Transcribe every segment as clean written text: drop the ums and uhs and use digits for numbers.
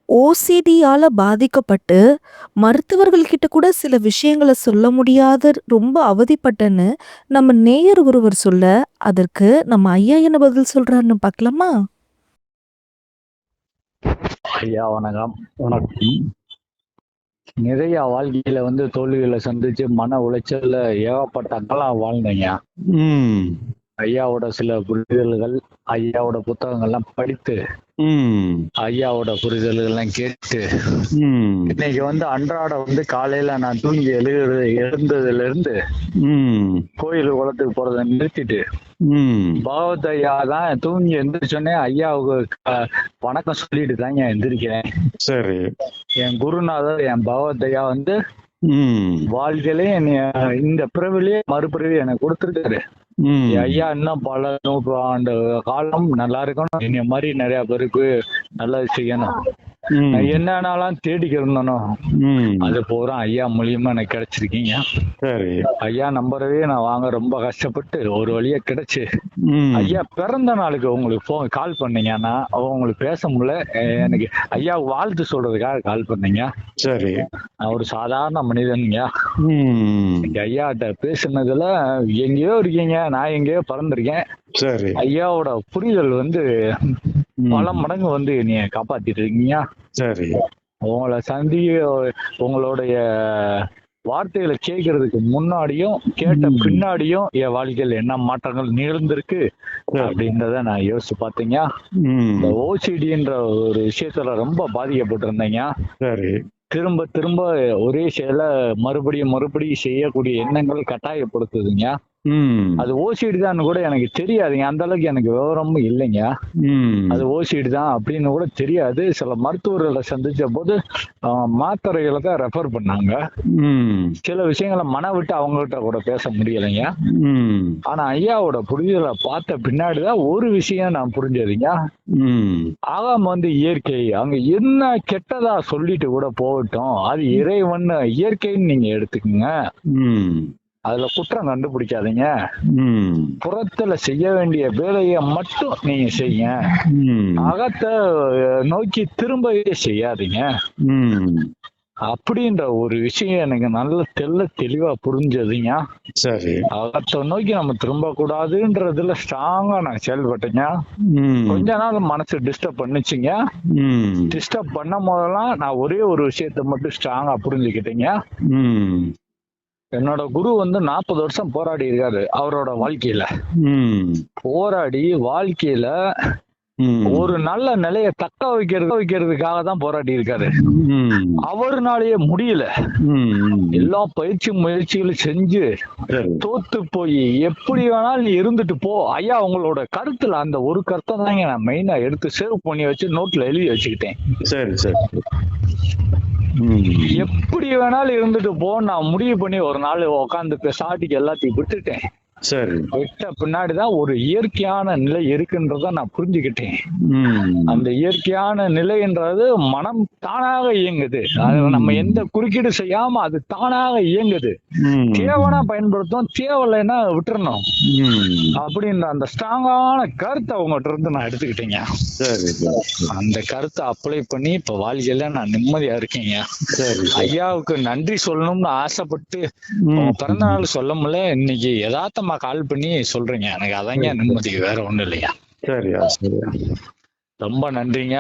ஓசிடியால பாதிக்கப்பட்டு, மருத்துவர்கள் கிட்ட கூட சில விஷயங்கள சொல்ல முடியாத ரொம்ப அவதிப்பட்டேன்னு, நம்ம நேயர் ஒருவர் சொல்ல, அதற்கு நம்ம ஐயா என்ன பதில் சொல்றாருன்னு பார்க்கலாமா? ஐயா வணக்கம். வணக்கம். நிறைய வாழ்க்கையில தோல்விகளை சந்திச்சு மன உளைச்சல்ல ஏகப்பட்ட காலம் வாழ்ந்தேங்க. ம். ஐயாவோட சில புரிதல்கள், ஐயாவோட புத்தகங்கள்லாம் படித்து, ம். ஐயாவோட புரிதல்கள்லாம் கேட்டு, ம். இன்னைக்கு அன்றாட காலையில நான் தூங்கி எழுந்ததுல இருந்து ம். கோயில் குளத்துக்கு போறதை நிறுத்திட்டு, ம். பகவத் ஐயா தான் தூங்கி எந்திரிச்சோடனே ஐயாவுக்கு வணக்கம் சொல்லிட்டு தாங்க எந்திரிக்கிறேன். சரி. என் குருநாதர் என் பகவத் ஐயா ம். வாழ்க்கையிலே இந்த பிறவிலே மறுபிறவி எனக்கு கொடுத்துருக்காரு. ம். ஐயா இன்னும் பல நூற்றாண்டு காலம் நல்லா இருக்கணும், என்னைய மாதிரி நிறைய பேருக்கு நல்லது செய்யணும், ம். நான் என்னன்னாலும் தேடிக்கிறணும், ம். அது பூரா ஐயா மூலியமா எனக்கு கிடைச்சிருக்கீங்க. சரி. ஐயா நம்பரவே நான் வாங்க ரொம்ப கஷ்டப்பட்டு ஒரு வழியா கிடைச்சு, ம். ஐயா பிறந்த நாளுக்கு உங்களுக்கு கால் பண்ணீங்கன்னா உங்களுக்கு பேச முடியல, எனக்கு ஐயா வாழ்த்து சொல்றதுக்காக கால் பண்ணீங்க. சரி. நான் ஒரு சாதாரண மனிதனுங்க. ம். ஐயாட்ட பேசுனதுல எங்கேயோ இருக்கீங்க, நான் எங்கேயோ பறந்திருக்கேன். சரி. ஐயாவோட புரிதல் ம். பல மடங்கு என்னைய காப்பாத்திட்டு இருக்கீங்க. சரி. உங்களை உங்களுடைய வார்த்தைகளை கேட்கறதுக்கு முன்னாடியும் கேட்ட பின்னாடியும் என் வாழ்க்கையில் என்ன மாற்றங்கள் நிகழ்ந்திருக்கு அப்படின்றத நான் யோசிச்சு பார்த்தீங்க. இந்த ஓசிடின்ற ஒரு விஷயத்துல ரொம்ப பாதிக்கப்பட்டு இருந்தேங்க. சரி. திரும்ப திரும்ப ஒரே செயலை மறுபடியும் செய்யக்கூடிய எண்ணங்கள் கட்டாயப்படுத்துதுங்க. அது ஓசிடி தான் கூட எனக்கு தெரியாதுங்க, அந்த அளவுக்கு எனக்கு விவரமும் இல்லைங்க. அது ஓசிடி தான் அப்படின்னு கூட தெரியாது. சில மருத்துவர்களை சந்திச்ச போது மாத்திரைகளை தான் ரெஃபர் பண்ணாங்க. சில விஷயங்களை மன விட்டு அவங்க கிட்ட கூட பேச முடியலைங்க. ஆனா ஐயாவோட புரிதலை பார்த்த பின்னாடிதான் ஒரு விஷயம் நான் புரிஞ்சதுங்க. ஆகாம இயற்கை அங்க என்ன கெட்டதா சொல்லிட்டு கூட போகட்டும், அது இறைவன் இயற்கைன்னு நீங்க எடுத்துக்கோங்க, அதுல குற்றம் கண்டுபிடிக்காதீங்க, புறத்துல செய்ய வேண்டிய வேலையை மட்டும் நீங்க செய்ய, அகத்தை நோக்கி திரும்பவே செய்யாதீங்க அப்படின்ற ஒரு விஷயம் எனக்கு நல்ல தெளிவா புரிஞ்சதுங்க. சரி. அகத்தை நோக்கி நம்ம திரும்ப கூடாதுன்றதுல ஸ்ட்ராங்கா நான் செயல்பட்டேங்க. கொஞ்ச நாள் மனசு டிஸ்டர்ப் பண்ணுச்சுங்க. டிஸ்டர்ப் பண்ணும் போதெல்லாம் நான் ஒரே ஒரு விஷயத்த மட்டும் ஸ்ட்ராங்கா புரிஞ்சுக்கிட்டேங்க. என்னோட குரு 40 வருஷம் போராடி இருக்காரு அவரோட வாழ்க்கையில. போராடி வாழ்க்கையில ஒரு நல்ல நிலையை தக்க வைக்கிறதுக்காக தான் போராடி இருக்காரு. அவருனாலேயே முடியல. எல்லா முயற்சிகளும் செஞ்சு தோத்து போய் எப்படி வேணாலும் நீ இருந்துட்டு போ ஐயா, உங்களோட கருத்துல அந்த ஒரு கருத்தை தாங்க நான் மெயினா எடுத்து சேவ் பண்ணி வச்சு நோட்ல எழுதி வச்சுக்கிட்டேன். சரி சரி. எப்படி வேணாலும் இருந்துட்டு போ நான் முடிவு பண்ணி ஒரு நாள் உட்காந்து சாட்டிக்கு எல்லாத்தையும் விட்டுட்டேன். சரி. விட்ட பின்னாடிதான் ஒரு இயற்கையான நிலை இருக்குன்றத நான் புரிஞ்சுக்கிட்டேன். அந்த இயற்கையான நிலைன்றது மனம் தானாக இயங்குது. அது நம்ம எந்த குறுக்கீடு செய்யாம அது தானாக இயங்குது. தேவைனா பயன்படுத்தும், தேவையில்லைன்னா விட்டுறணும் அப்படின்ற அந்த ஸ்ட்ராங்கான கருத்தை அவங்ககிட்ட இருந்து நான் எடுத்துக்கிட்டேங்க. அந்த கருத்தை அப்ளை பண்ணி இப்ப வாழ்க்கையில நான் நிம்மதியா இருக்கேங்க. ஐயாவுக்கு நன்றி சொல்லணும்னு ஆசைப்பட்டு பிறந்த நாள் சொல்ல முடியல, இன்னைக்கு யதார்த்தமா கால் பண்ணி சொல்றீங்க, எனக்கு அதாங்க நிம்மதிக்கு, வேற ஒண்ணும் இல்லையா. சரியா சரியா. ரொம்ப நன்றிங்க.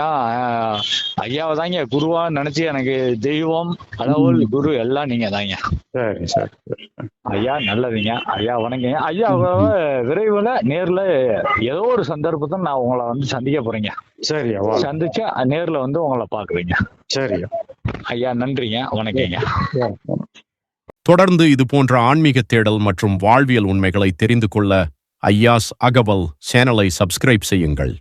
ஐயாவை தாங்க குருவா நினைச்சு எனக்கு தெய்வம் கடவுள் குரு எல்லாம் நீங்க தாங்க. சரி சரி. ஐயா நல்லதுங்க. ஐயா வணக்கங்க. ஐயா விரைவில் நேர்ல ஏதோ ஒரு சந்தர்ப்பத்தை நான் உங்களை சந்திக்க போறேங்க. சரியா. சந்திச்சு நேர்ல உங்களை பாக்குறீங்க. சரியா. ஐயா நன்றிங்க, வணக்கங்க. தொடர்ந்து இது போன்ற ஆன்மீக தேடல் மற்றும் வாழ்வியல் உண்மைகளை தெரிந்து கொள்ள ஐயாஸ் அகவல் சேனலை சப்ஸ்கிரைப் செய்யுங்கள்.